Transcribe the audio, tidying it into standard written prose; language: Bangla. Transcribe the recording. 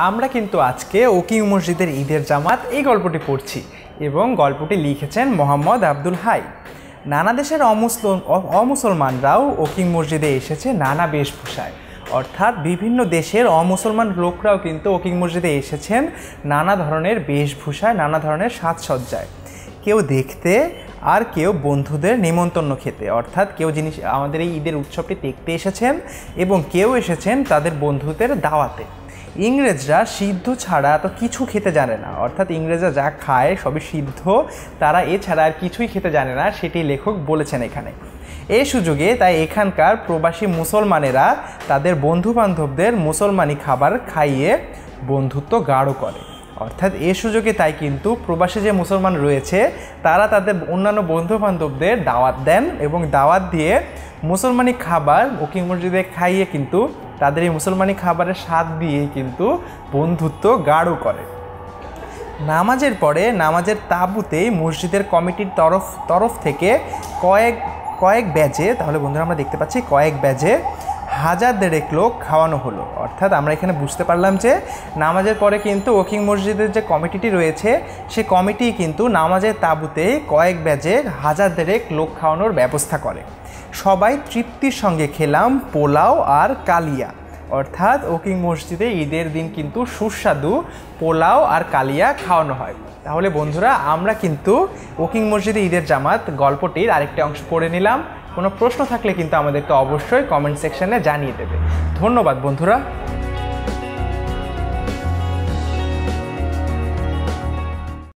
আমরা কিন্তু আজকে ওকিং মসজিদের ঈদের জামাত এই গল্পটি পড়ছি এবং গল্পটি লিখেছেন মোহাম্মদ আব্দুল হাই। নানা দেশের অমুসলমানরাও ওকিং মসজিদে এসেছে নানা বেশভূষায়, অর্থাৎ বিভিন্ন দেশের অমুসলমান লোকরাও কিন্তু ওকিং মসজিদে এসেছেন নানা ধরনের বেশভূষায়, নানা ধরনের সাজসজ্জায়। কেউ দেখতে আর কেউ বন্ধুদের নিমন্ত্রণ খেতে, অর্থাৎ কেউ আমাদের এই ঈদের উৎসবটি দেখতে এসেছেন এবং কেউ এসেছেন তাদের বন্ধুদের দাওয়াতে। ইংরেজরা সিদ্ধ ছাড়া তো কিছু খেতে জানে না, অর্থাৎ ইংরেজরা যা খায় সবই সিদ্ধ, তারা এছাড়া আর কিছুই খেতে জানে না, সেটি লেখক বলেছেন এখানে। এই সুযোগে তাই এখানকার প্রবাসী মুসলমানেরা তাদের বন্ধুবান্ধবদের মুসলমানি খাবার খাইয়ে বন্ধুত্ব গাঢ় করে। অর্থাৎ এই সুযোগে তাই কিন্তু প্রবাসী যে মুসলমান রয়েছে তারা তাদের অন্যান্য বন্ধুবান্ধবদের দাওয়াত দেন এবং দাওয়াত দিয়ে মুসলমানি খাবার ওকিং মসজিদে খাইয়ে কিন্তু তাদের এই মুসলমানি খাবারের স্বাদ দিয়েই কিন্তু বন্ধুত্ব গাঢ় করে। নামাজের পরে নামাজের তাঁবুতেই মসজিদের কমিটির তরফ থেকে কয়েক ব্যাচে, তাহলে বন্ধুরা আমরা দেখতে পাচ্ছি কয়েক ব্যাচে 1000 লোক খাওয়ানো হলো। অর্থাৎ আমরা এখানে বুঝতে পারলাম যে নামাজের পরে কিন্তু ওকিং মসজিদের যে কমিটিটি রয়েছে সে কমিটি কিন্তু নামাজের তাঁবুতে কয়েক ব্যাচে 1000 লোক খাওয়ানোর ব্যবস্থা করে। সবাই তৃপ্তির সঙ্গে খেলাম পোলাও আর কালিয়া, অর্থাৎ ওকিং মসজিদে ঈদের দিন কিন্তু সুস্বাদু পোলাও আর কালিয়া খাওয়ানো হয়। তাহলে বন্ধুরা আমরা কিন্তু ওকিং মসজিদে ঈদের জামাত গল্পটির আরেকটি অংশ পড়ে নিলাম। কোনো প্রশ্ন থাকলে কিন্তু আমাদেরকে অবশ্যই কমেন্ট সেকশনে জানিয়ে দেবে। ধন্যবাদ বন্ধুরা।